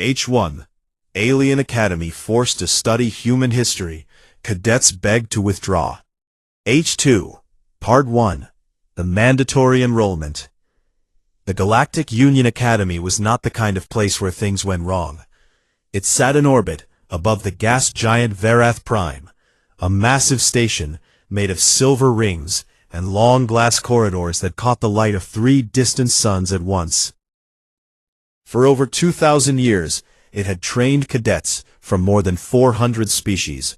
H1. Alien Academy forced to study human history. Cadets begged to withdraw. H2. Part 1. The mandatory enrollment. The Galactic Union Academy was not the kind of place where things went wrong. It sat in orbit, above the gas giant Verath Prime, a massive station made of silver rings and long glass corridors that caught the light of 3 distant suns at once. For over 2,000 years, it had trained cadets from more than 400 species.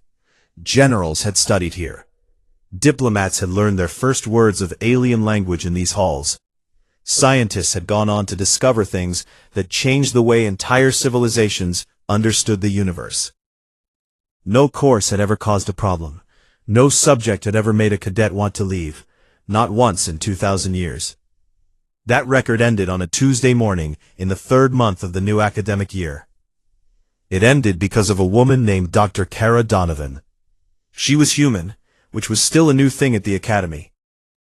Generals had studied here. Diplomats had learned their first words of alien language in these halls. Scientists had gone on to discover things that changed the way entire civilizations understood the universe. No course had ever caused a problem. No subject had ever made a cadet want to leave, not once in 2,000 years. That record ended on a Tuesday morning in the 3rd month of the new academic year. It ended because of a woman named Dr. Cara Donovan. She was human, which was still a new thing at the Academy.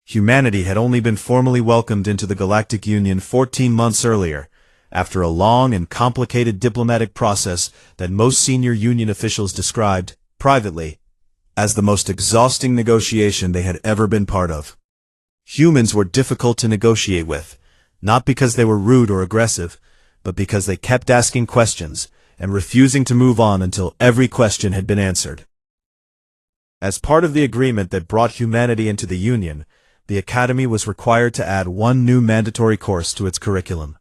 Humanity had only been formally welcomed into the Galactic Union 14 months earlier, after a long and complicated diplomatic process that most senior Union officials described, privately, as the most exhausting negotiation they had ever been part of. Humans were difficult to negotiate with, not because they were rude or aggressive, but because they kept asking questions and refusing to move on until every question had been answered. As part of the agreement that brought humanity into the Union, the Academy was required to add 1 new mandatory course to its curriculum.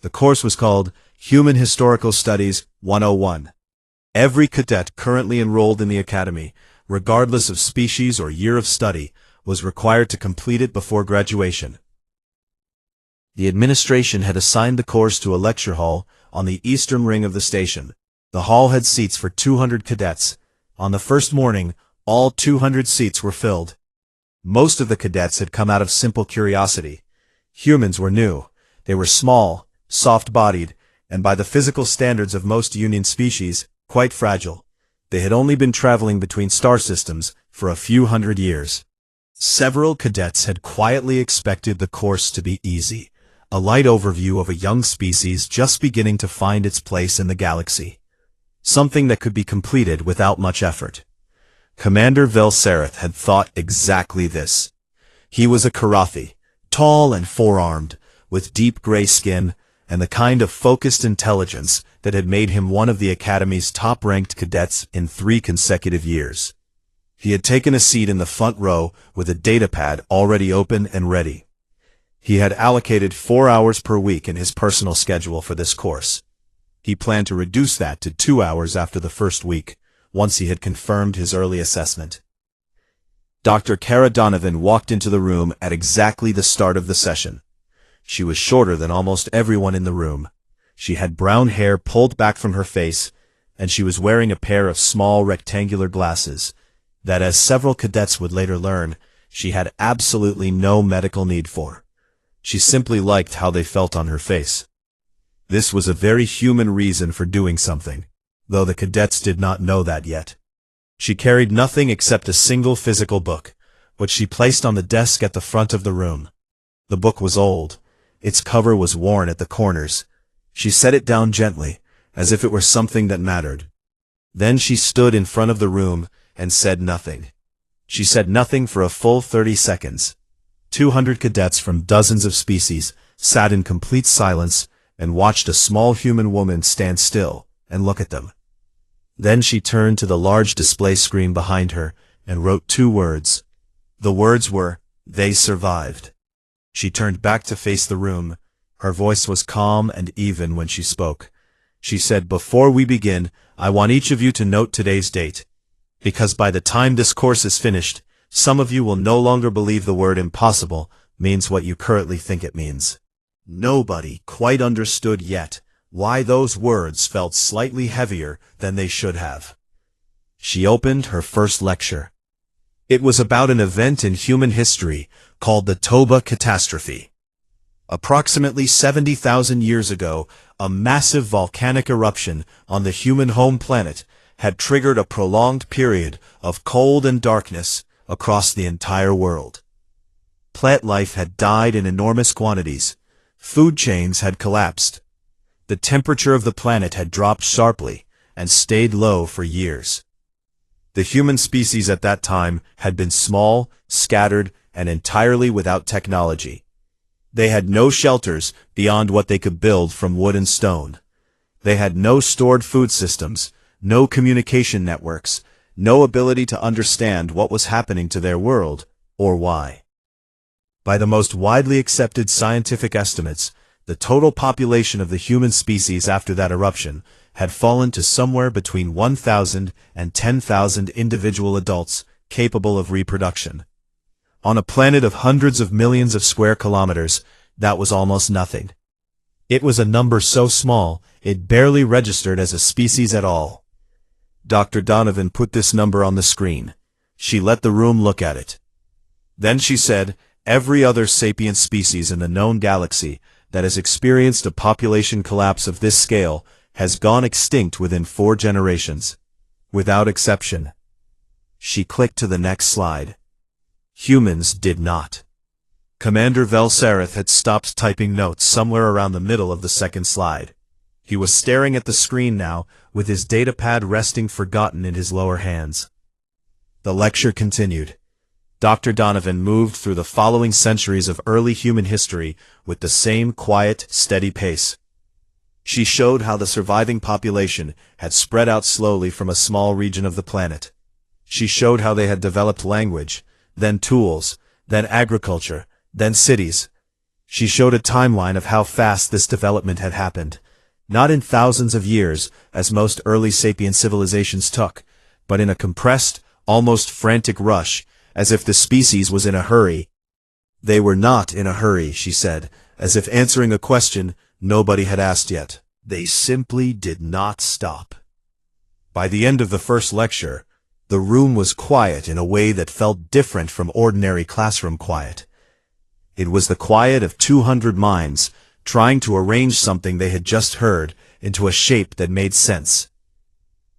The course was called Human Historical Studies 101. Every cadet currently enrolled in the Academy, regardless of species or year of study, was required to complete it before graduation. The administration had assigned the course to a lecture hall on the eastern ring of the station. The hall had seats for 200 cadets. On the first morning, all 200 seats were filled. Most of the cadets had come out of simple curiosity. Humans were new. They were small, soft-bodied, and by the physical standards of most Union species, quite fragile. They had only been traveling between star systems for a few hundred years. Several cadets had quietly expected the course to be easy, a light overview of a young species just beginning to find its place in the galaxy. Something that could be completed without much effort. Commander Velsareth had thought exactly this. He was a Karathi, tall and four-armed, with deep gray skin, and the kind of focused intelligence that had made him one of the Academy's top-ranked cadets in 3 consecutive years. He had taken a seat in the front row with a datapad already open and ready. He had allocated 4 hours per week in his personal schedule for this course. He planned to reduce that to 2 hours after the first week, once he had confirmed his early assessment. Dr. Cara Donovan walked into the room at exactly the start of the session. She was shorter than almost everyone in the room. She had brown hair pulled back from her face, and she was wearing a pair of small rectangular glasses that, as several cadets would later learn, she had absolutely no medical need for. She simply liked how they felt on her face. This was a very human reason for doing something, though the cadets did not know that yet. She carried nothing except a single physical book, which she placed on the desk at the front of the room. The book was old. Its cover was worn at the corners. She set it down gently, as if it were something that mattered. Then she stood in front of the room and said nothing. She said nothing for a full 30 seconds. 200 cadets from dozens of species sat in complete silence and watched a small human woman stand still and look at them. Then she turned to the large display screen behind her and wrote 2 words. The words were, "They survived." She turned back to face the room. Her voice was calm and even when she spoke. She said, "Before we begin, I want each of you to note today's date, because by the time this course is finished, some of you will no longer believe the word impossible means what you currently think it means." Nobody quite understood yet why those words felt slightly heavier than they should have. She opened her first lecture. It was about an event in human history called the Toba Catastrophe. Approximately 70,000 years ago, a massive volcanic eruption on the human home planet had triggered a prolonged period of cold and darkness across the entire world. Plant life had died in enormous quantities. Food chains had collapsed. The temperature of the planet had dropped sharply and stayed low for years. The human species at that time had been small, scattered, and entirely without technology. They had no shelters beyond what they could build from wood and stone. They had no stored food systems, no communication networks, no ability to understand what was happening to their world, or why. By the most widely accepted scientific estimates, the total population of the human species after that eruption had fallen to somewhere between 1,000 and 10,000 individual adults capable of reproduction. On a planet of hundreds of millions of square kilometers, that was almost nothing. It was a number so small, it barely registered as a species at all. Dr. Donovan put this number on the screen. She let the room look at it. Then she said, every other sapient species in the known galaxy that has experienced a population collapse of this scale has gone extinct within 4 generations. Without exception. She clicked to the next slide. Humans did not. Commander Velsarith had stopped typing notes somewhere around the middle of the second slide. He was staring at the screen now, with his datapad resting forgotten in his lower hands. The lecture continued. Dr. Donovan moved through the following centuries of early human history with the same quiet, steady pace. She showed how the surviving population had spread out slowly from a small region of the planet. She showed how they had developed language, then tools, then agriculture, then cities. She showed a timeline of how fast this development had happened, not in thousands of years, as most early sapient civilizations took, but in a compressed, almost frantic rush, as if the species was in a hurry. They were not in a hurry, she said, as if answering a question nobody had asked yet. They simply did not stop. By the end of the first lecture, the room was quiet in a way that felt different from ordinary classroom quiet. It was the quiet of 200 minds trying to arrange something they had just heard into a shape that made sense.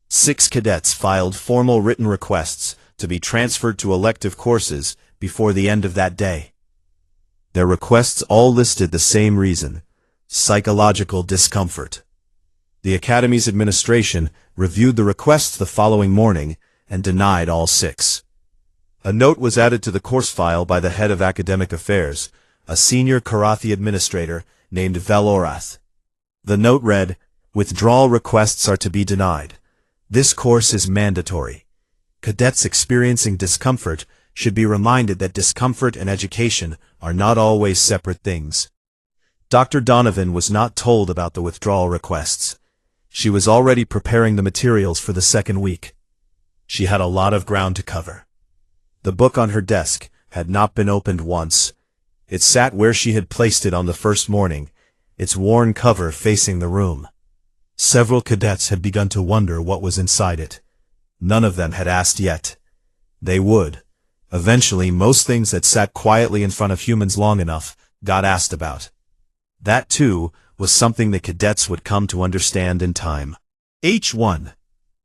6 cadets filed formal written requests to be transferred to elective courses before the end of that day. Their requests all listed the same reason: psychological discomfort. The Academy's administration reviewed the requests the following morning and denied all 6. A note was added to the course file by the head of academic affairs, a senior Karathi administrator named Velorath. The note read, "Withdrawal requests are to be denied. This course is mandatory. Cadets experiencing discomfort should be reminded that discomfort and education are not always separate things." Dr. Donovan was not told about the withdrawal requests. She was already preparing the materials for the second week. She had a lot of ground to cover. The book on her desk had not been opened once. It sat where she had placed it on the first morning, its worn cover facing the room. Several cadets had begun to wonder what was inside it. None of them had asked yet. They would. Eventually, most things that sat quietly in front of humans long enough got asked about. That, too, was something the cadets would come to understand in time. H1.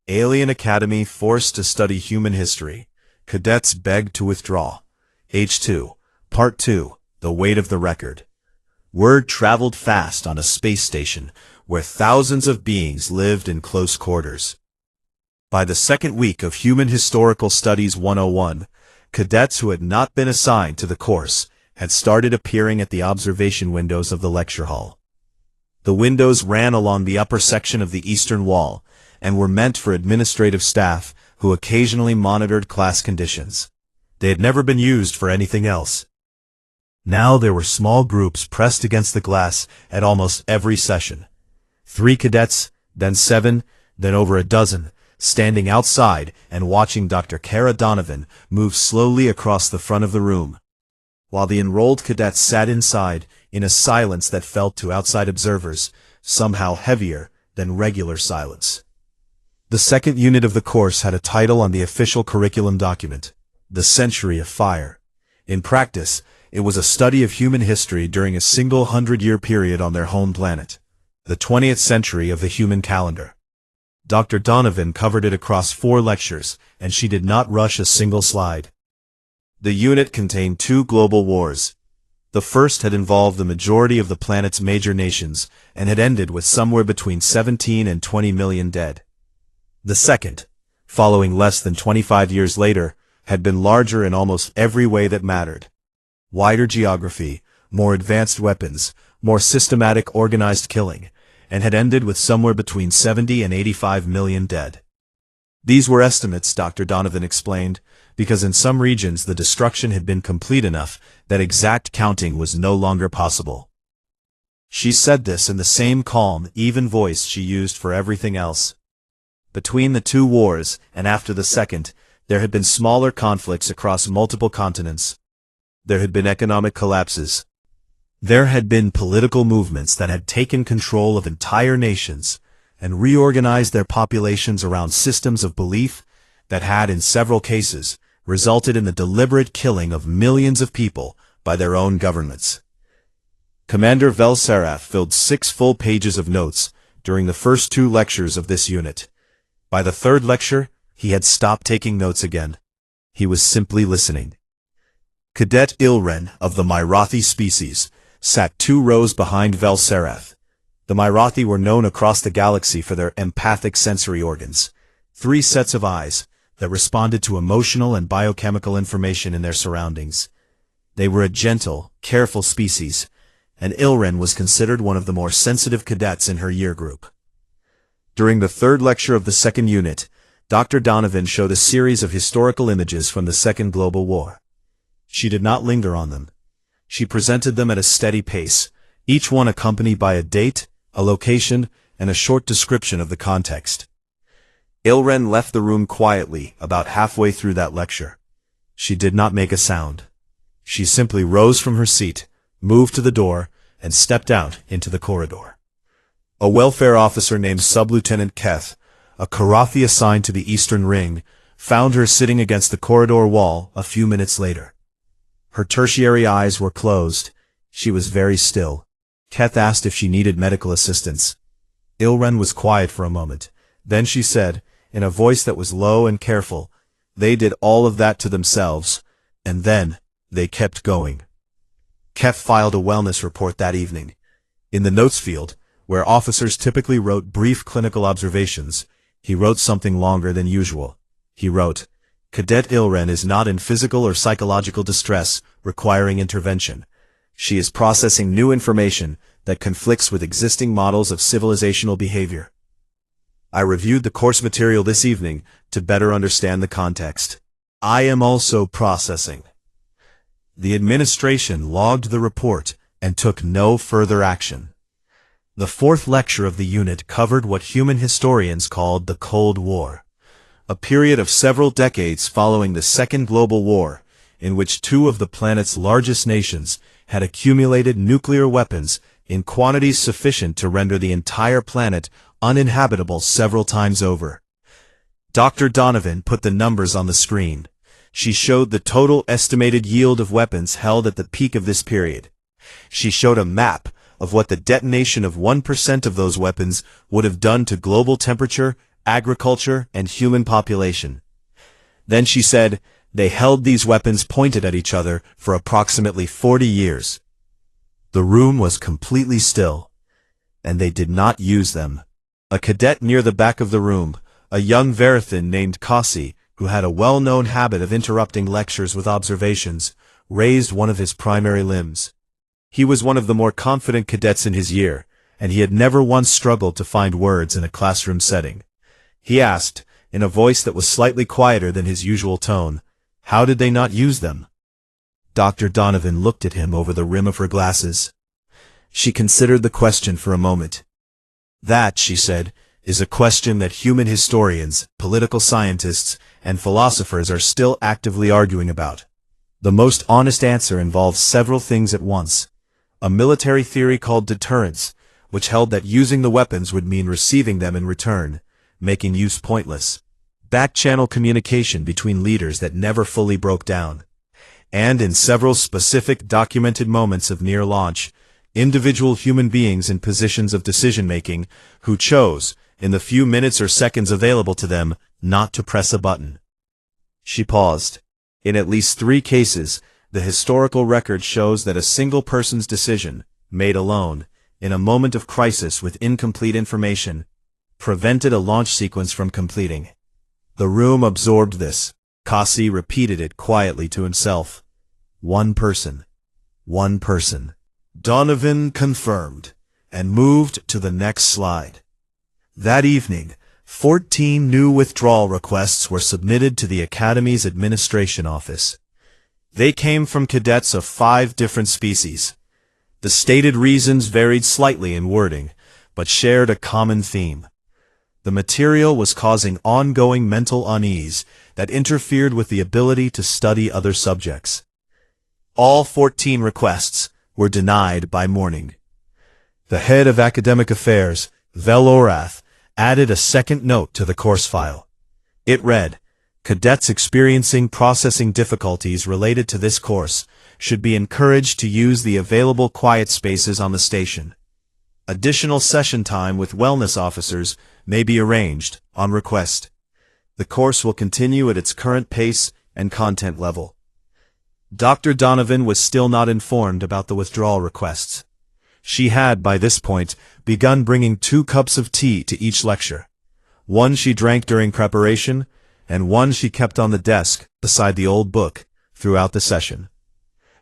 Alien Academy forced to study human history. Cadets begged to withdraw. H2. Part 2. The weight of the record. Word traveled fast on a space station where thousands of beings lived in close quarters. By the second week of Human Historical Studies 101, cadets who had not been assigned to the course had started appearing at the observation windows of the lecture hall. The windows ran along the upper section of the eastern wall and were meant for administrative staff who occasionally monitored class conditions. They had never been used for anything else. Now there were small groups pressed against the glass at almost every session. 3 cadets, then 7, then over a dozen, standing outside and watching Dr. Kara Donovan move slowly across the front of the room, while the enrolled cadets sat inside in a silence that felt to outside observers somehow heavier than regular silence. The second unit of the course had a title on the official curriculum document: The Century of Fire. In practice, it was a study of human history during a single 100-year period on their home planet, the 20th century of the human calendar. Dr. Donovan covered it across 4 lectures, and she did not rush a single slide. The unit contained 2 global wars. The first had involved the majority of the planet's major nations, and had ended with somewhere between 17 and 20 million dead. The second, following less than 25 years later, had been larger in almost every way that mattered. Wider geography, more advanced weapons, more systematic organized killing, and had ended with somewhere between 70 and 85 million dead. These were estimates, Dr. Donovan explained, because in some regions the destruction had been complete enough that exact counting was no longer possible. She said this in the same calm, even voice she used for everything else. Between the two wars, and after the second, there had been smaller conflicts across multiple continents. There had been economic collapses. There had been political movements that had taken control of entire nations and reorganized their populations around systems of belief that had, in several cases, resulted in the deliberate killing of millions of people by their own governments. Commander Velserath filled 6 full pages of notes during the first 2 lectures of this unit. By the third lecture, he had stopped taking notes again. He was simply listening. Cadet Ilren, of the Myrathi species, sat 2 rows behind Velserath. The Myrathi were known across the galaxy for their empathic sensory organs, 3 sets of eyes that responded to emotional and biochemical information in their surroundings. They were a gentle, careful species, and Ilren was considered one of the more sensitive cadets in her year group. During the third lecture of the second unit, Dr. Donovan showed a series of historical images from the Second Global War. She did not linger on them. She presented them at a steady pace, each one accompanied by a date, a location, and a short description of the context. Ilren left the room quietly about halfway through that lecture. She did not make a sound. She simply rose from her seat, moved to the door, and stepped out into the corridor. A welfare officer named Sub-Lieutenant Keth, a Karathi assigned to the Eastern Ring, found her sitting against the corridor wall a few minutes later. Her tertiary eyes were closed. She was very still. Keth asked if she needed medical assistance. Ilren was quiet for a moment. Then she said, in a voice that was low and careful, "They did all of that to themselves, and then they kept going." Keth filed a wellness report that evening. In the notes field, where officers typically wrote brief clinical observations, he wrote something longer than usual. He wrote, "Cadet Ilren is not in physical or psychological distress requiring intervention. She is processing new information that conflicts with existing models of civilizational behavior. I reviewed the course material this evening to better understand the context. I am also processing." The administration logged the report and took no further action. The fourth lecture of the unit covered what human historians called the Cold War, a period of several decades following the Second Global War, in which 2 of the planet's largest nations had accumulated nuclear weapons in quantities sufficient to render the entire planet uninhabitable several times over. Dr. Donovan put the numbers on the screen. She showed the total estimated yield of weapons held at the peak of this period. She showed a map of what the detonation of 1% of those weapons would have done to global temperature, agriculture, and human population. Then she said, they held these weapons pointed at each other for approximately 40 years. The room was completely still, and they did not use them. A cadet near the back of the room, a young Verithan named Kasi, who had a well-known habit of interrupting lectures with observations, raised one of his primary limbs. He was one of the more confident cadets in his year, and he had never once struggled to find words in a classroom setting. He asked, in a voice that was slightly quieter than his usual tone, "How did they not use them?" Dr. Donovan looked at him over the rim of her glasses. She considered the question for a moment. "That," she said, "is a question that human historians, political scientists, and philosophers are still actively arguing about. The most honest answer involves several things at once. A military theory called deterrence, which held that using the weapons would mean receiving them in return, making use pointless. Back-channel communication between leaders that never fully broke down. And in several specific documented moments of near launch, individual human beings in positions of decision-making who chose, in the few minutes or seconds available to them, not to press a button." She paused. In at least 3 cases, The historical record shows that a single person's decision, made alone, in a moment of crisis with incomplete information, prevented a launch sequence from completing. The room absorbed this. Kasi repeated it quietly to himself. One person. One person. Donovan confirmed, and moved to the next slide. That evening, 14 new withdrawal requests were submitted to the Academy's administration office. They came from cadets of 5 different species. The stated reasons varied slightly in wording, but shared a common theme. The material was causing ongoing mental unease that interfered with the ability to study other subjects. All 14 requests were denied by morning. The head of academic affairs, Velorath, added a second note to the course file. It read, "Cadets experiencing processing difficulties related to this course should be encouraged to use the available quiet spaces on the station. Additional session time with wellness officers may be arranged, on request. The course will continue at its current pace and content level." Dr. Donovan was still not informed about the withdrawal requests. She had, by this point, begun bringing 2 cups of tea to each lecture. One she drank during preparation, and one she kept on the desk, beside the old book, throughout the session.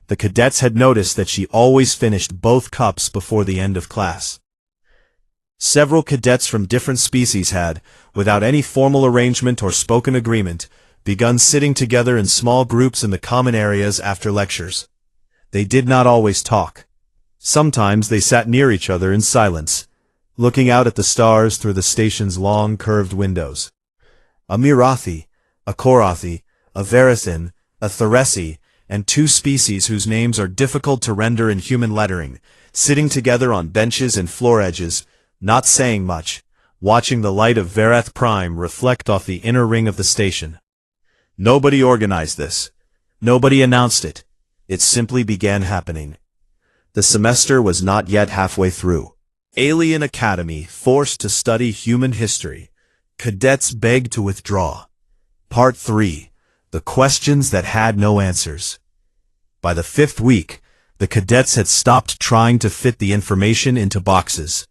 The cadets had noticed that she always finished both cups before the end of class. Several cadets from different species had, without any formal arrangement or spoken agreement, begun sitting together in small groups in the common areas after lectures. They did not always talk. Sometimes they sat near each other in silence, looking out at the stars through the station's long curved windows. A Mirathi, a Korathi, a Verathin, a Theresi, and 2 species whose names are difficult to render in human lettering, sitting together on benches and floor edges, not saying much, watching the light of Verath Prime reflect off the inner ring of the station. Nobody organized this. Nobody announced it. It simply began happening. The semester was not yet halfway through. Alien Academy forced to study human history. Cadets begged to withdraw. Part 3. The questions that had no answers. By the 5th week, the cadets had stopped trying to fit the information into boxes.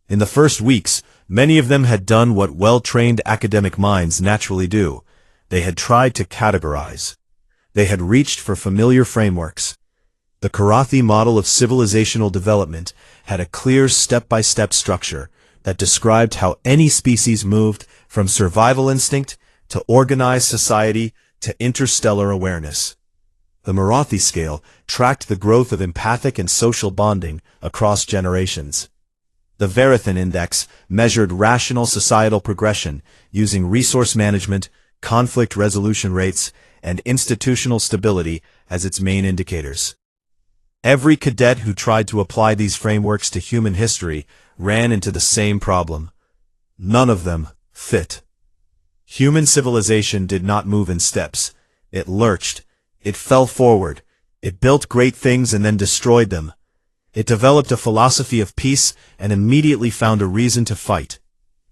In the first weeks, many of them had done what well-trained academic minds naturally do. They had tried to categorize. They had reached for familiar frameworks. The Karathi model of civilizational development had a clear step-by-step structure that described how any species moved from survival instinct to organized society to interstellar awareness. The Marathi scale tracked the growth of empathic and social bonding across generations. The Verathin Index measured rational societal progression using resource management, conflict resolution rates, and institutional stability as its main indicators. Every cadet who tried to apply these frameworks to human history ran into the same problem. None of them fit. Human civilization did not move in steps. It lurched. It fell forward. It built great things and then destroyed them. It developed a philosophy of peace and immediately found a reason to fight.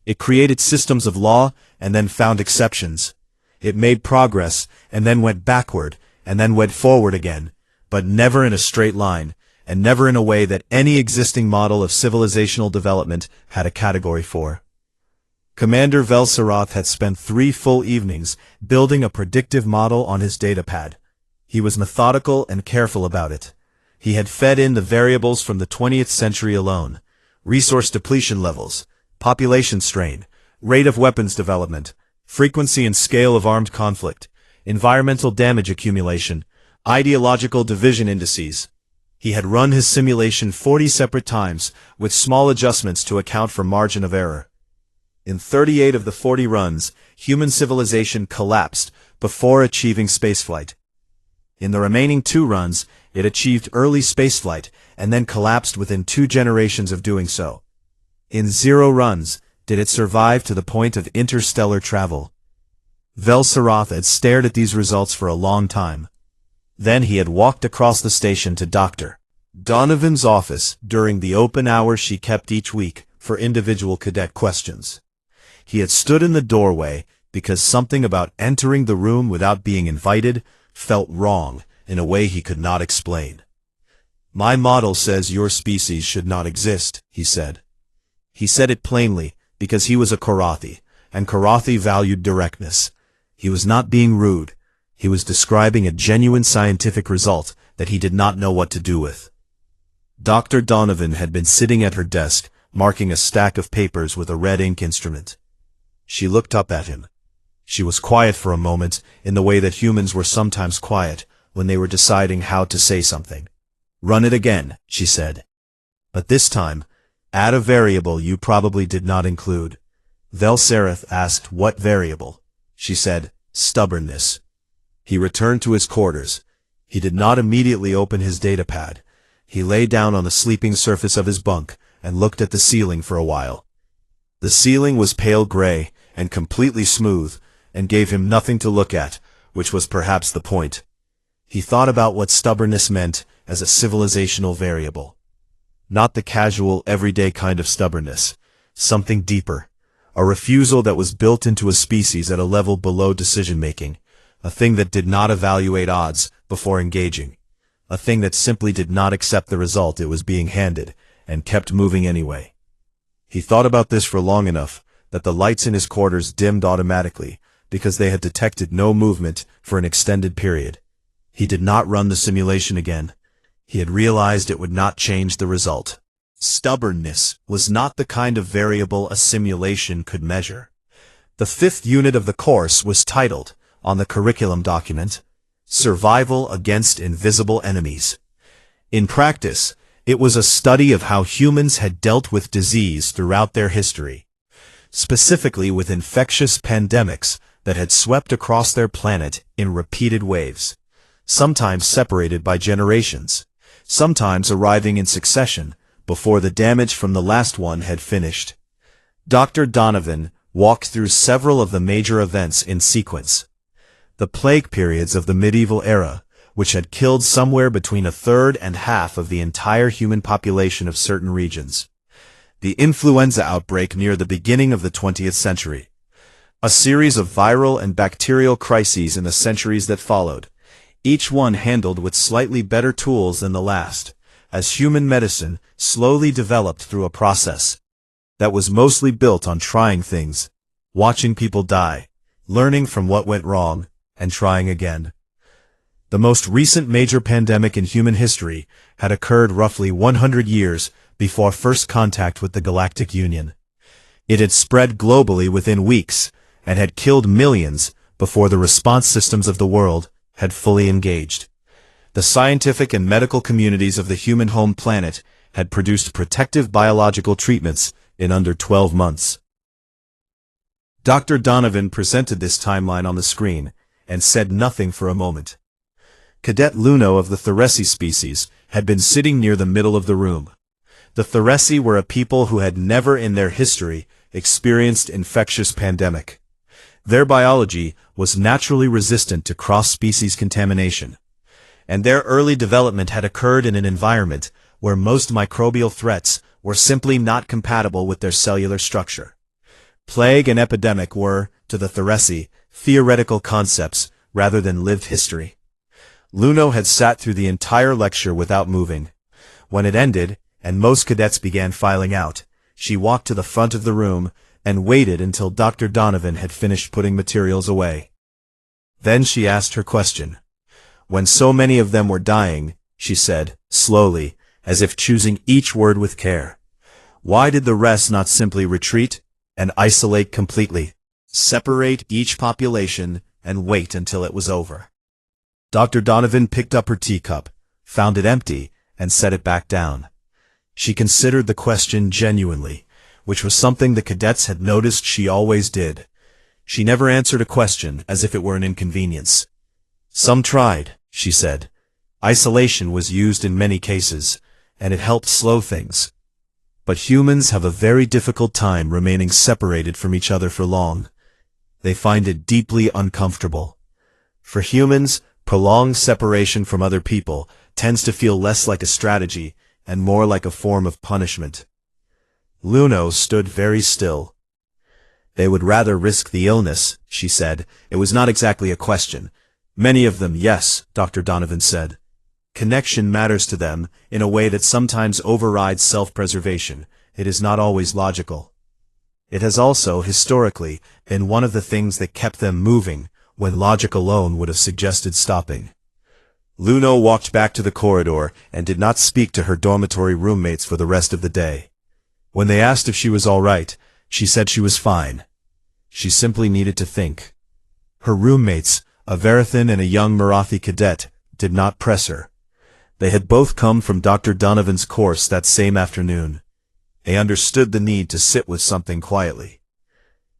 It created systems of law and then found exceptions. It made progress and then went backward and then went forward again, but never in a straight line, and never in a way that any existing model of civilizational development had a category for. Commander Velsarath had spent 3 full evenings building a predictive model on his datapad. He was methodical and careful about it. He had fed in the variables from the 20th century alone: resource depletion levels, population strain, rate of weapons development, frequency and scale of armed conflict, environmental damage accumulation, ideological division indices. He had run his simulation 40 separate times, with small adjustments to account for margin of error. In 38 of the 40 runs, human civilization collapsed before achieving spaceflight. In the remaining 2 runs, it achieved early spaceflight and then collapsed within 2 generations of doing so. In 0 runs, did it survive to the point of interstellar travel. Velsarath had stared at these results for a long time. Then he had walked across the station to Dr. Donovan's office during the open hour she kept each week for individual cadet questions. He had stood in the doorway because something about entering the room without being invited felt wrong in a way he could not explain. "My model says your species should not exist," he said. He said it plainly, because he was a Korathi, and Korathi valued directness. He was not being rude. He was describing a genuine scientific result that he did not know what to do with. Dr. Donovan had been sitting at her desk, marking a stack of papers with a red ink instrument. She looked up at him. She was quiet for a moment, in the way that humans were sometimes quiet when they were deciding how to say something. "Run it again," she said. "But this time, add a variable you probably did not include." Velsarith asked what variable. She said, "Stubbornness." He returned to his quarters. He did not immediately open his datapad. He lay down on the sleeping surface of his bunk and looked at the ceiling for a while. The ceiling was pale gray and completely smooth, and gave him nothing to look at, which was perhaps the point. He thought about what stubbornness meant as a civilizational variable. Not the casual, everyday kind of stubbornness. Something deeper. A refusal that was built into a species at a level below decision-making. A thing that did not evaluate odds before engaging. A thing that simply did not accept the result it was being handed, and kept moving anyway. He thought about this for long enough that the lights in his quarters dimmed automatically, because they had detected no movement for an extended period. He did not run the simulation again. He had realized it would not change the result. Stubbornness was not the kind of variable a simulation could measure. The 5th unit of the course was titled, on the curriculum document, Survival Against Invisible Enemies. In practice, it was a study of how humans had dealt with disease throughout their history, specifically with infectious pandemics that had swept across their planet in repeated waves, sometimes separated by generations, sometimes arriving in succession before the damage from the last one had finished. Dr. Donovan walked through several of the major events in sequence. The plague periods of the medieval era, which had killed somewhere between a third and half of the entire human population of certain regions. The influenza outbreak near the beginning of the 20th century. A series of viral and bacterial crises in the centuries that followed, each one handled with slightly better tools than the last, as human medicine slowly developed through a process that was mostly built on trying things, watching people die, learning from what went wrong, and trying again. The most recent major pandemic in human history had occurred roughly 100 years before first contact with the Galactic Union. It had spread globally within weeks and had killed millions before the response systems of the world had fully engaged. The scientific and medical communities of the human home planet had produced protective biological treatments in under 12 months. Dr. Donovan presented this timeline on the screen and said nothing for a moment. Cadet Luno of the Theresi species had been sitting near the middle of the room. The Theresi were a people who had never in their history experienced infectious pandemic. Their biology was naturally resistant to cross-species contamination, and their early development had occurred in an environment where most microbial threats were simply not compatible with their cellular structure. Plague and epidemic were, to the Theresi, theoretical concepts rather than lived history. Luno had sat through the entire lecture without moving. When it ended, and most cadets began filing out, she walked to the front of the room and waited until Dr. Donovan had finished putting materials away. Then she asked her question. When so many of them were dying, she said, slowly, as if choosing each word with care, why did the rest not simply retreat and isolate completely, separate each population, and wait until it was over? Dr. Donovan picked up her teacup, found it empty, and set it back down. She considered the question genuinely, which was something the cadets had noticed she always did. She never answered a question as if it were an inconvenience. Some tried, she said. Isolation was used in many cases, and it helped slow things. But humans have a very difficult time remaining separated from each other for long. They find it deeply uncomfortable. For humans, prolonged separation from other people tends to feel less like a strategy and more like a form of punishment. Luno stood very still. They would rather risk the illness, she said. It was not exactly a question. Many of them, yes, Dr. Donovan said. Connection matters to them in a way that sometimes overrides self-preservation. It is not always logical. It has also, historically, been one of the things that kept them moving when logic alone would have suggested stopping. Luno walked back to the corridor and did not speak to her dormitory roommates for the rest of the day. When they asked if she was all right, she said she was fine. She simply needed to think. Her roommates, a Verithan and a young Marathi cadet, did not press her. They had both come from Dr. Donovan's course that same afternoon. They understood the need to sit with something quietly.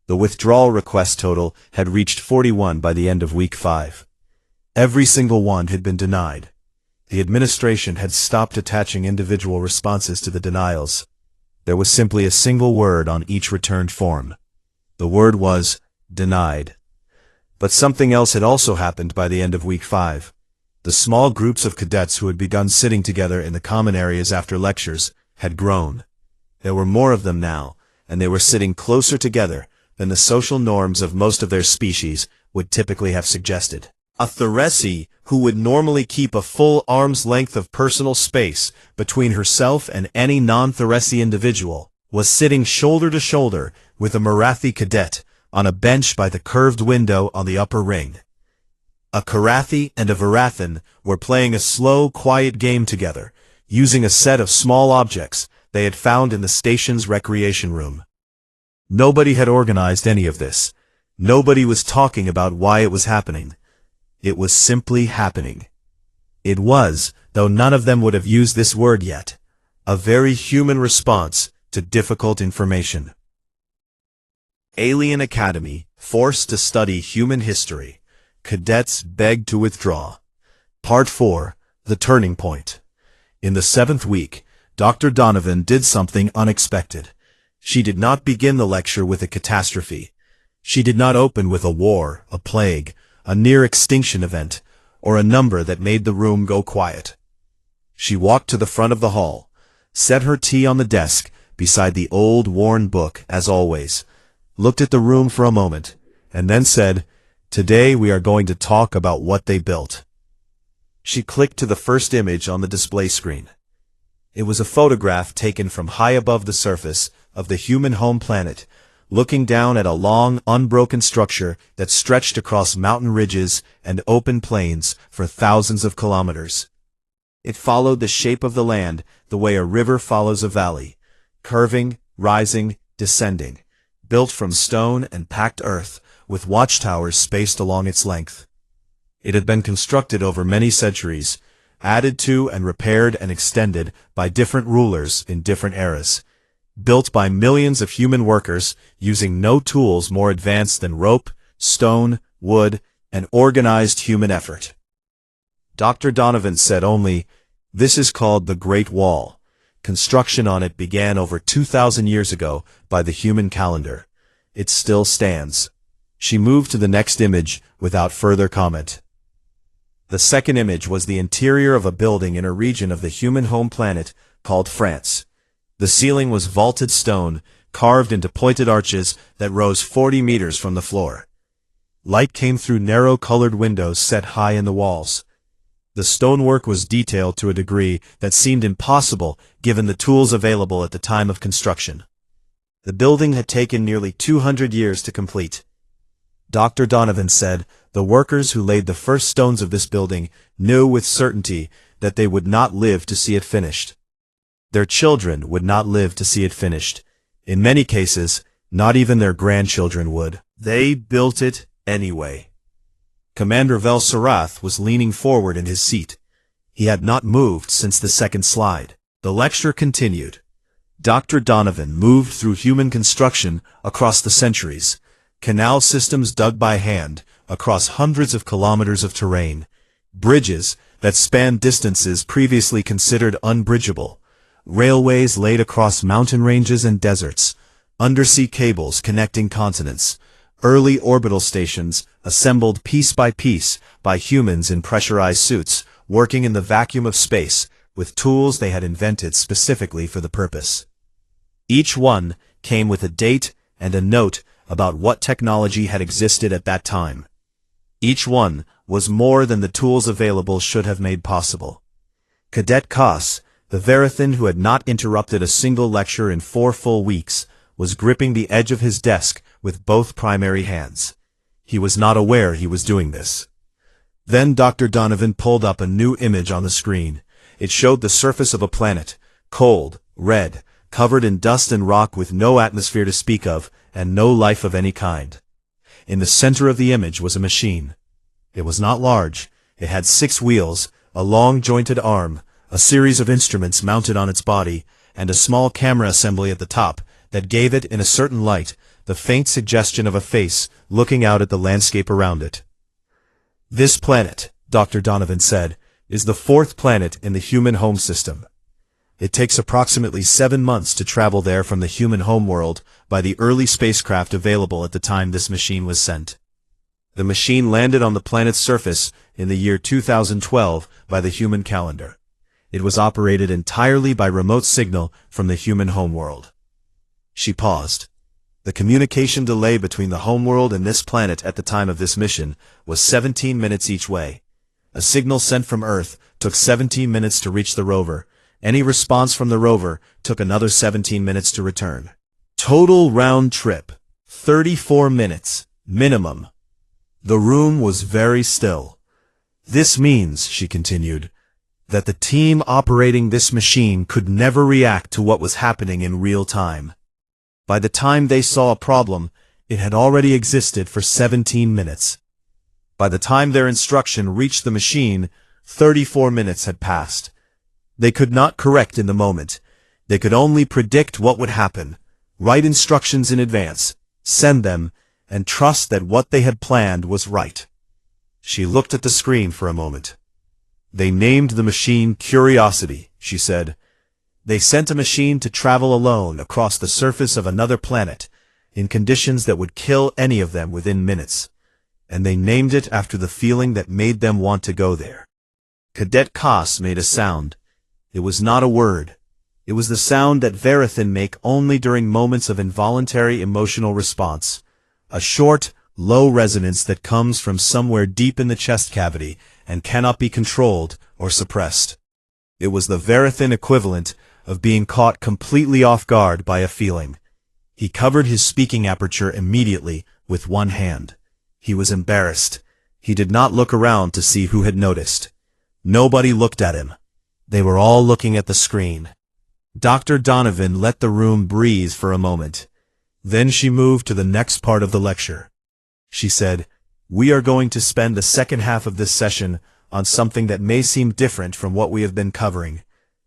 The withdrawal request total had reached 41 by the end of week 5. Every single one had been denied. The administration had stopped attaching individual responses to the denials. There was simply a single word on each returned form. The word was denied. But something else had also happened by the end of week 5. The small groups of cadets who had begun sitting together in the common areas after lectures had grown. There were more of them now, and they were sitting closer together than the social norms of most of their species would typically have suggested. A Theresi, who would normally keep a full arm's length of personal space between herself and any non-Theresi individual, was sitting shoulder to shoulder with a Marathi cadet on a bench by the curved window on the upper ring. A Karathi and a Verathan were playing a slow, quiet game together, using a set of small objects they had found in the station's recreation room. Nobody had organized any of this. Nobody was talking about why it was happening. It was simply happening. It was, though none of them would have used this word yet, a very human response to difficult information. Alien Academy, forced to study human history. Cadets begged to withdraw. Part 4, The Turning Point. In the 7th week, Dr. Donovan did something unexpected. She did not begin the lecture with a catastrophe. She did not open with a war, a plague, a near-extinction event, or a number that made the room go quiet. She walked to the front of the hall, set her tea on the desk beside the old, worn book, as always, looked at the room for a moment, and then said, "Today we are going to talk about what they built." She clicked to the first image on the display screen. It was a photograph taken from high above the surface of the human home planet, looking down at a long, unbroken structure that stretched across mountain ridges and open plains for thousands of kilometers. It followed the shape of the land the way a river follows a valley, curving, rising, descending, built from stone and packed earth, with watchtowers spaced along its length. It had been constructed over many centuries, added to and repaired and extended by different rulers in different eras, built by millions of human workers using no tools more advanced than rope, stone, wood, and organized human effort. Dr. Donovan said only, "This is called the Great Wall. Construction on it began over 2,000 years ago by the human calendar. It still stands." She moved to the next image without further comment. The second image was the interior of a building in a region of the human home planet called France. The ceiling was vaulted stone, carved into pointed arches that rose 40 meters from the floor. Light came through narrow colored windows set high in the walls. The stonework was detailed to a degree that seemed impossible given the tools available at the time of construction. The building had taken nearly 200 years to complete. Dr. Donovan said the workers who laid the first stones of this building knew with certainty that they would not live to see it finished. Their children would not live to see it finished. In many cases, not even their grandchildren would. They built it anyway. Commander Vel-Sarath was leaning forward in his seat. He had not moved since the second slide. The lecture continued. Dr. Donovan moved through human construction across the centuries, canal systems dug by hand across hundreds of kilometers of terrain, bridges that spanned distances previously considered unbridgeable, railways laid across mountain ranges and deserts, undersea cables connecting continents, early orbital stations assembled piece by humans in pressurized suits working in the vacuum of space with tools they had invented specifically for the purpose. Each one came with a date and a note about what technology had existed at that time. Each one was more than the tools available should have made possible. Cadet Koss, the Verithan who had not interrupted a single lecture in 4 full weeks, was gripping the edge of his desk with both primary hands. He was not aware he was doing this. Then Dr. Donovan pulled up a new image on the screen. It showed the surface of a planet, cold, red, covered in dust and rock with no atmosphere to speak of, and no life of any kind. In the center of the image was a machine. It was not large. It had 6 wheels, a long jointed arm, a series of instruments mounted on its body, and a small camera assembly at the top that gave it, in a certain light, the faint suggestion of a face looking out at the landscape around it. "This planet," Dr. Donovan said, "is the 4th planet in the human home system. It takes approximately 7 months to travel there from the human homeworld by the early spacecraft available at the time this machine was sent. The machine landed on the planet's surface in the year 2012 by the human calendar. It was operated entirely by remote signal from the human homeworld." She paused. The communication delay between the homeworld and this planet at the time of this mission was 17 minutes each way. A signal sent from Earth took 17 minutes to reach the rover. Any response from the rover took another 17 minutes to return. Total round trip, 34 minutes, minimum. The room was very still. "This means," she continued, "that the team operating this machine could never react to what was happening in real time. By the time they saw a problem, it had already existed for 17 minutes. By the time their instruction reached the machine, 34 minutes had passed. They could not correct in the moment. They could only predict what would happen, write instructions in advance, send them, and trust that what they had planned was right." She looked at the screen for a moment. "They named the machine Curiosity," she said. "They sent a machine to travel alone across the surface of another planet, in conditions that would kill any of them within minutes. And they named it after the feeling that made them want to go there." Cadet Koss made a sound. It was not a word. It was the sound that Verithan make only during moments of involuntary emotional response. A short, low resonance that comes from somewhere deep in the chest cavity and cannot be controlled or suppressed. It was the Verithan equivalent of being caught completely off guard by a feeling. He covered his speaking aperture immediately with one hand. He was embarrassed. He did not look around to see who had noticed. Nobody looked at him. They were all looking at the screen. Dr. Donovan let the room breathe for a moment. Then she moved to the next part of the lecture. She said, "We are going to spend the second half of this session on something that may seem different from what we have been covering.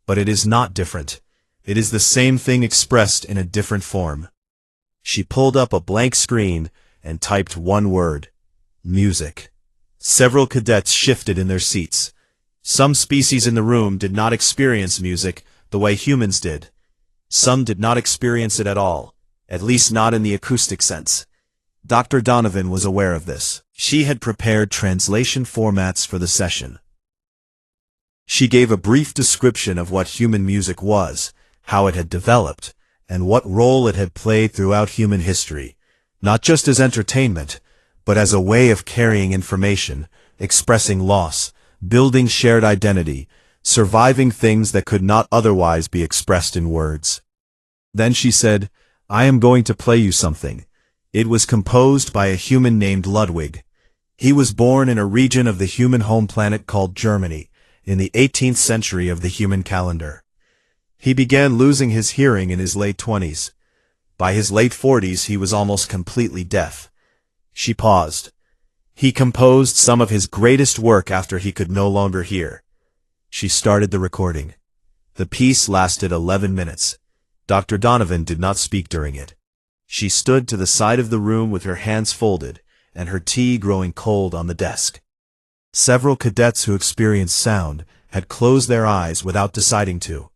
But it is not different. It is the same thing expressed in a different form." She pulled up a blank screen and typed one word: music. Several cadets shifted in their seats. Some species in the room did not experience music the way humans did. Some did not experience it at all, at least not in the acoustic sense. Dr. Donovan was aware of this. She had prepared translation formats for the session. She gave a brief description of what human music was, how it had developed, and what role it had played throughout human history, not just as entertainment, but as a way of carrying information, expressing loss, building shared identity, surviving things that could not otherwise be expressed in words. Then she said, "I am going to play you something. It was composed by a human named Ludwig. He was born in a region of the human home planet called Germany, in the 18th century of the human calendar. He began losing his hearing in his late 20s. By his late 40s he was almost completely deaf." She paused. "He composed some of his greatest work after he could no longer hear." She started the recording. The piece lasted 11 minutes. Dr. Donovan did not speak during it. She stood to the side of the room with her hands folded, and her tea growing cold on the desk. Several cadets who experienced sound had closed their eyes without deciding to.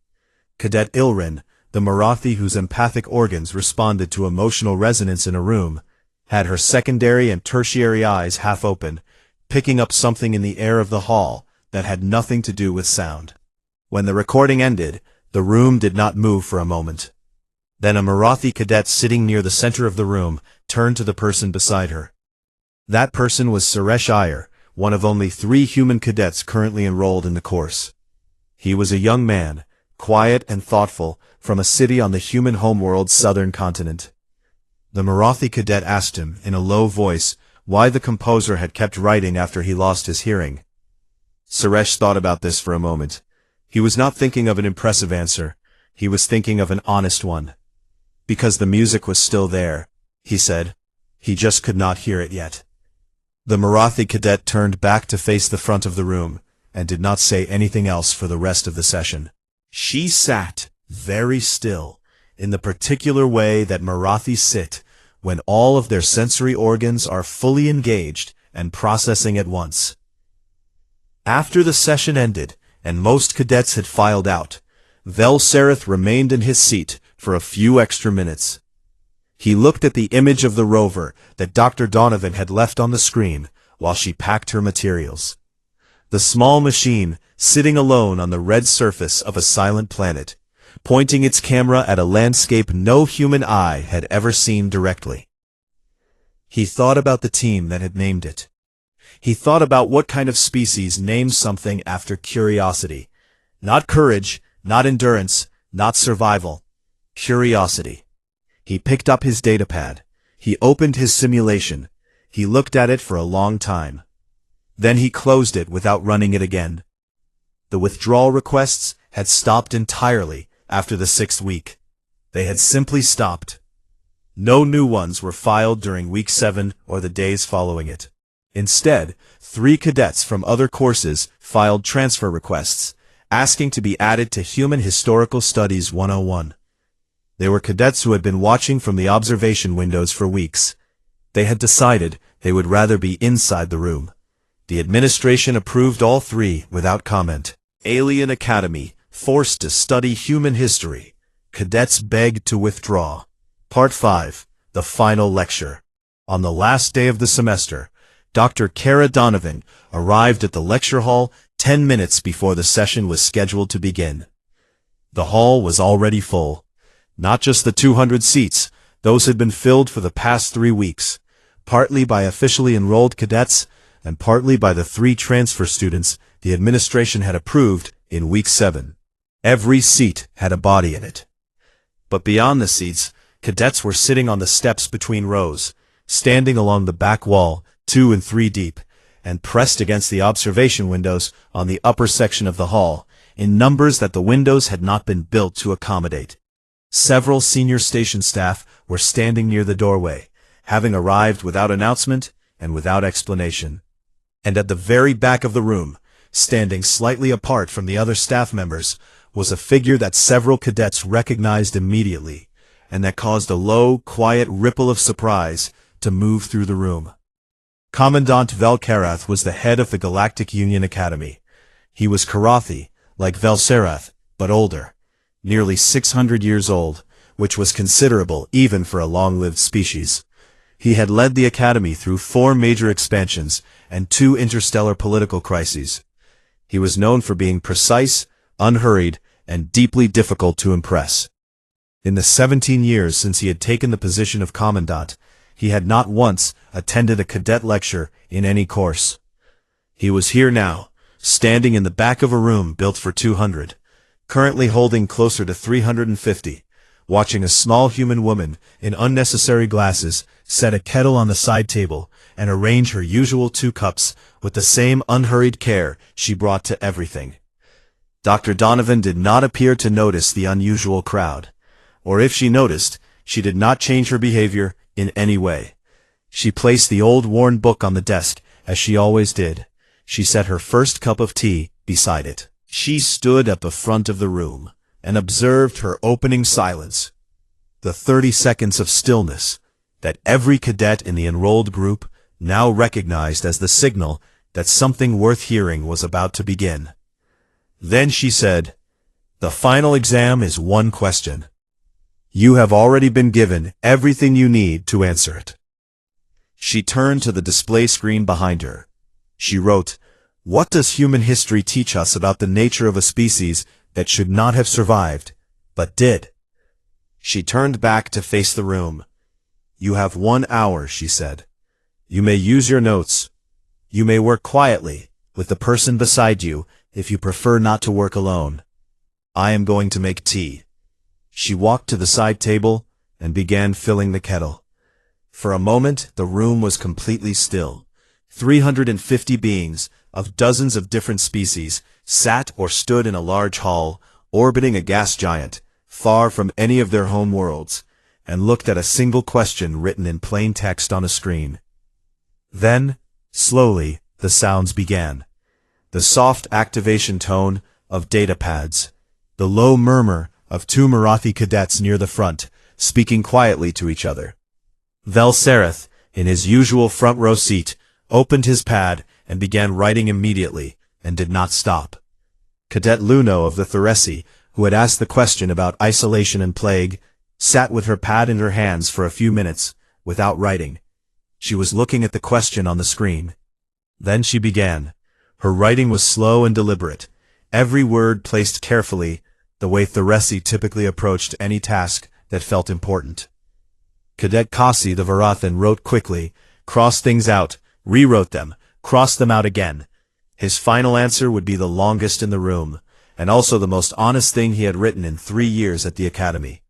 Cadet Ilrin, the Marathi whose empathic organs responded to emotional resonance in a room, had her secondary and tertiary eyes half open, picking up something in the air of the hall that had nothing to do with sound. When the recording ended, the room did not move for a moment. Then a Marathi cadet sitting near the center of the room turned to the person beside her. That person was Suresh Iyer, one of only 3 human cadets currently enrolled in the course. He was a young man, quiet and thoughtful, from a city on the human homeworld's southern continent. The Marathi cadet asked him, in a low voice, why the composer had kept writing after he lost his hearing. Suresh thought about this for a moment. He was not thinking of an impressive answer. He was thinking of an honest one. Because the music was still there, he said. He just could not hear it yet. The Marathi cadet turned back to face the front of the room, and did not say anything else for the rest of the session. She sat, very still, in the particular way that Marathis sit, when all of their sensory organs are fully engaged and processing at once. After the session ended, and most cadets had filed out, Velsarath remained in his seat for a few extra minutes. He looked at the image of the rover that Dr. Donovan had left on the screen while she packed her materials. The small machine, sitting alone on the red surface of a silent planet, pointing its camera at a landscape no human eye had ever seen directly. He thought about the team that had named it. He thought about what kind of species names something after curiosity. Not courage, not endurance, not survival. Curiosity. He picked up his datapad. He opened his simulation. He looked at it for a long time. Then he closed it without running it again. The withdrawal requests had stopped entirely after the 6th week. They had simply stopped. No new ones were filed during week 7 or the days following it. Instead, 3 cadets from other courses filed transfer requests, asking to be added to Human Historical Studies 101. They were cadets who had been watching from the observation windows for weeks. They had decided they would rather be inside the room. The administration approved all 3 without comment. Alien Academy, forced to study human history. Cadets begged to withdraw. Part 5, the final lecture. On the last day of the semester, Dr. Kara Donovan arrived at the lecture hall 10 minutes before the session was scheduled to begin. The hall was already full. Not just the 200 seats, those had been filled for the past 3 weeks, partly by officially enrolled cadets, and partly by the 3 transfer students the administration had approved in week 7. Every seat had a body in it. But beyond the seats, cadets were sitting on the steps between rows, standing along the back wall, 2 and 3 deep, and pressed against the observation windows on the upper section of the hall, in numbers that the windows had not been built to accommodate. Several senior station staff were standing near the doorway, having arrived without announcement and without explanation. And at the very back of the room, standing slightly apart from the other staff members, was a figure that several cadets recognized immediately, and that caused a low, quiet ripple of surprise to move through the room. Commandant Velkarath was the head of the Galactic Union Academy. He was Karathi, like Velsarath, but older, nearly 600 years old, which was considerable even for a long-lived species. He had led the Academy through 4 major expansions and 2 interstellar political crises. He was known for being precise, unhurried, and deeply difficult to impress. In the 17 years since he had taken the position of commandant, he had not once attended a cadet lecture in any course. He was here now, standing in the back of a room built for 200, currently holding closer to 350, watching a small human woman in unnecessary glasses set a kettle on the side table and arrange her usual 2 cups with the same unhurried care she brought to everything. Dr. Donovan did not appear to notice the unusual crowd, or if she noticed, she did not change her behavior in any way. She placed the old worn book on the desk, as she always did. She set her first cup of tea beside it. She stood at the front of the room and observed her opening silence, the 30 seconds of stillness that every cadet in the enrolled group now recognized as the signal that something worth hearing was about to begin. Then she said, "The final exam is 1 question. You have already been given everything you need to answer it." She turned to the display screen behind her. She wrote, "What does human history teach us about the nature of a species that should not have survived, but did?" She turned back to face the room. "You have 1 hour," she said. "You may use your notes, You may work quietly, with the person beside you, if you prefer not to work alone. I am going to make tea. She walked to the side table and began filling the kettle. For a moment, the room was completely still. 350 beings, of dozens of different species, sat or stood in a large hall, orbiting a gas giant, far from any of their home worlds, and looked at a single question written in plain text on a screen. Then, slowly, the sounds began. The soft activation tone of data pads, the low murmur of two Marathi cadets near the front, speaking quietly to each other. Velsarith, in his usual front row seat, opened his pad and began writing immediately, and did not stop. Cadet Luno of the Theresi, who had asked the question about isolation and plague, sat with her pad in her hands for a few minutes, without writing. She was looking at the question on the screen. Then she began. Her writing was slow and deliberate, every word placed carefully, the way Theresi typically approached any task that felt important. Cadet Kasi the Varathan wrote quickly, crossed things out, rewrote them, crossed them out again. His final answer would be the longest in the room, and also the most honest thing he had written in 3 years at the academy.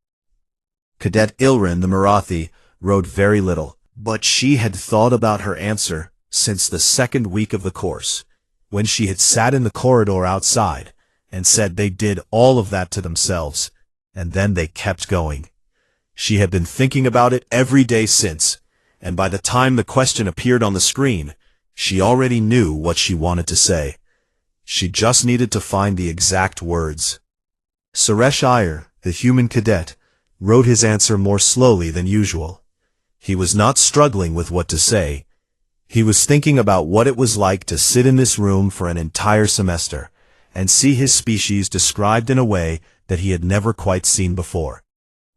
Cadet Ilrin the Marathi wrote very little, but she had thought about her answer since the second week of the course, when she had sat in the corridor outside and said they did all of that to themselves, and then they kept going. She had been thinking about it every day since, and by the time the question appeared on the screen, she already knew what she wanted to say. She just needed to find the exact words. Suresh Iyer, the human cadet, wrote his answer more slowly than usual. He was not struggling with what to say. He was thinking about what it was like to sit in this room for an entire semester, and see his species described in a way that he had never quite seen before.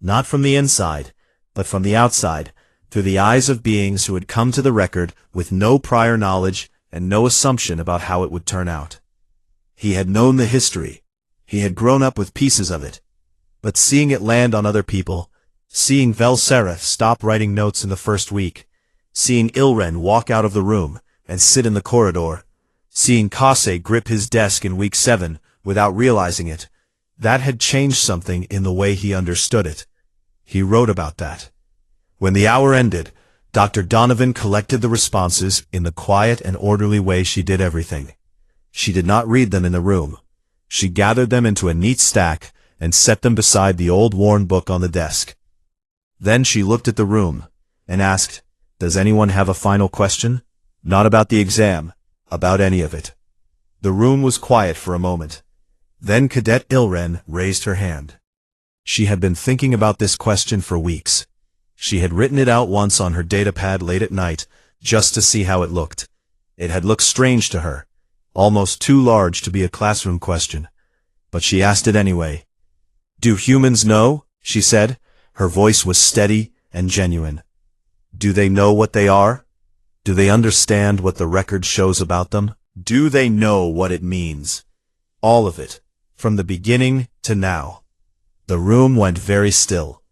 Not from the inside, but from the outside, through the eyes of beings who had come to the record with no prior knowledge and no assumption about how it would turn out. He had known the history. He had grown up with pieces of it. But seeing it land on other people, seeing Velsarith stop writing notes in the first week, seeing Ilren walk out of the room and sit in the corridor, seeing Kase grip his desk in week 7 without realizing it, that had changed something in the way he understood it. He wrote about that. When the hour ended, Dr. Donovan collected the responses in the quiet and orderly way she did everything. She did not read them in the room. She gathered them into a neat stack and set them beside the old worn book on the desk. Then she looked at the room and asked, "Does anyone have a final question? Not about the exam, about any of it." The room was quiet for a moment. Then Cadet Ilren raised her hand. She had been thinking about this question for weeks. She had written it out once on her datapad late at night, just to see how it looked. It had looked strange to her, almost too large to be a classroom question. But she asked it anyway. "Do humans know?" she said. Her voice was steady and genuine. "Do they know what they are? Do they understand what the record shows about them? Do they know what it means? All of it, from the beginning to now." The room went very still.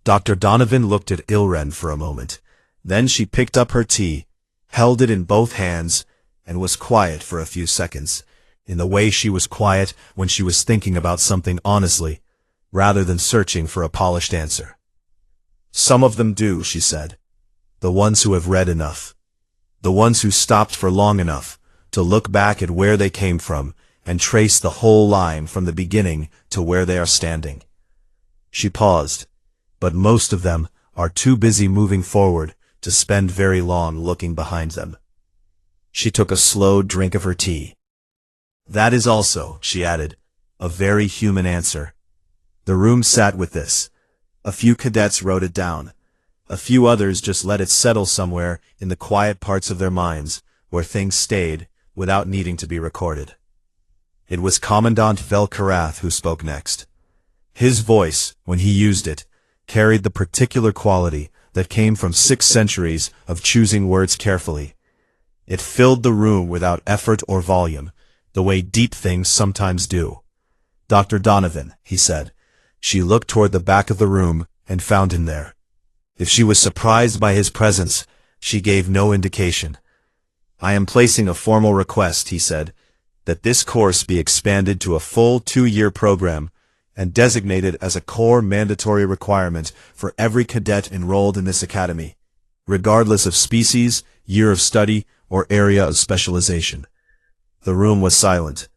Dr. Donovan looked at Ilren for a moment. Then she picked up her tea, held it in both hands, and was quiet for a few seconds, in the way she was quiet when she was thinking about something honestly, rather than searching for a polished answer. "Some of them do," she said. "The ones who have read enough. The ones who stopped for long enough to look back at where they came from and trace the whole line from the beginning to where they are standing." She paused, but most of them are too busy moving forward to spend very long looking behind them. She took a slow drink of her tea. "That is also," she added, "a very human answer." The room sat with this. A few cadets wrote it down. A few others just let it settle somewhere in the quiet parts of their minds, where things stayed, without needing to be recorded. It was Commandant Velkarath who spoke next. His voice, when he used it, carried the particular quality that came from 6 centuries of choosing words carefully. It filled the room without effort or volume, the way deep things sometimes do. "Dr. Donovan," he said. She looked toward the back of the room and found him there. If she was surprised by his presence, she gave no indication. I am placing a formal request, he said, that this course be expanded to a full 2-year program and designated as a core mandatory requirement for every cadet enrolled in this academy, regardless of species, year of study, or area of specialization. The room was silent.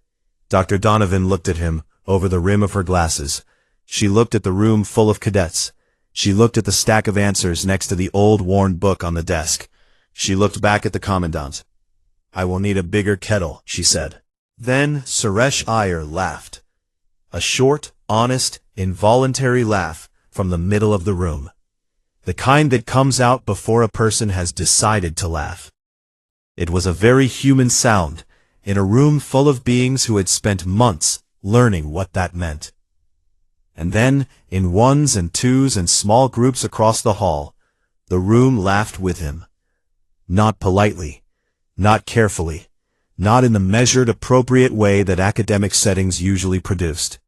Dr. Donovan looked at him over the rim of her glasses. She looked at the room full of cadets. She looked at the stack of answers next to the old worn book on the desk. She looked back at the commandant. I will need a bigger kettle, she said. Then Suresh Iyer laughed. A short, honest, involuntary laugh from the middle of the room. The kind that comes out before a person has decided to laugh. It was a very human sound in a room full of beings who had spent months learning what that meant. And then, in ones and twos and small groups across the hall, the room laughed with him. Not politely, not carefully, not in the measured, appropriate way that academic settings usually produced.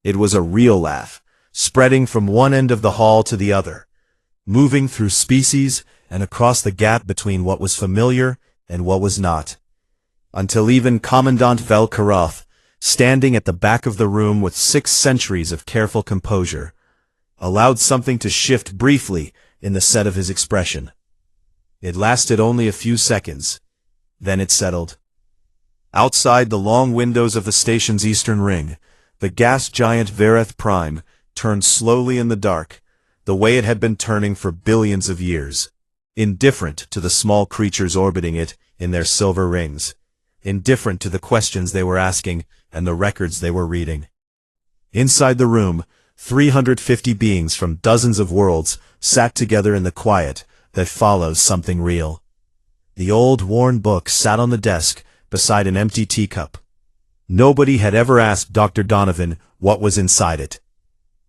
It was a real laugh, spreading from one end of the hall to the other, moving through species and across the gap between what was familiar and what was not, until even Commandant Velkaroth, standing at the back of the room with 6 centuries of careful composure, allowed something to shift briefly in the set of his expression. It lasted only a few seconds. Then it settled. Outside the long windows of the station's eastern ring, the gas giant Vereth Prime turned slowly in the dark, the way it had been turning for billions of years, indifferent to the small creatures orbiting it in their silver rings, indifferent to the questions they were asking and the records they were reading. Inside the room, 350 beings from dozens of worlds sat together in the quiet that follows something real. The old worn book sat on the desk beside an empty teacup. Nobody had ever asked Dr. Donovan what was inside it.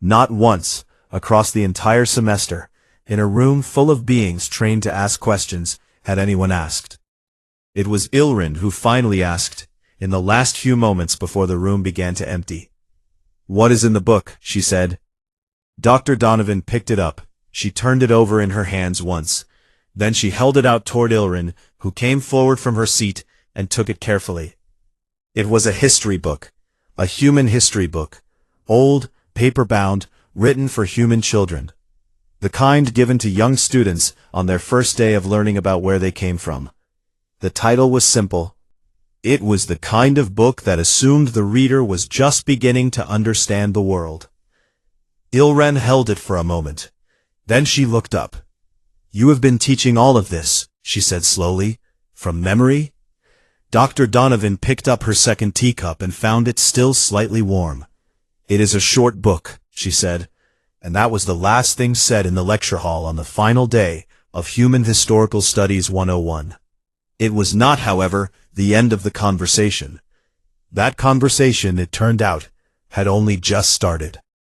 Not once, across the entire semester, in a room full of beings trained to ask questions, had anyone asked. It was Ilrin who finally asked, in the last few moments before the room began to empty. What is in the book? She said. Dr. Donovan picked it up. She turned it over in her hands once. Then she held it out toward Ilrin, who came forward from her seat and took it carefully. It was a history book, a human history book, old, paper-bound, written for human children. The kind given to young students on their first day of learning about where they came from. The title was simple. It was the kind of book that assumed the reader was just beginning to understand the world. Ilren held it for a moment. Then she looked up. You have been teaching all of this, she said slowly, from memory? Dr. Donovan picked up her second teacup and found it still slightly warm. It is a short book, she said, and that was the last thing said in the lecture hall on the final day of Human Historical Studies 101. It was not, however, the end of the conversation. That conversation, it turned out, had only just started.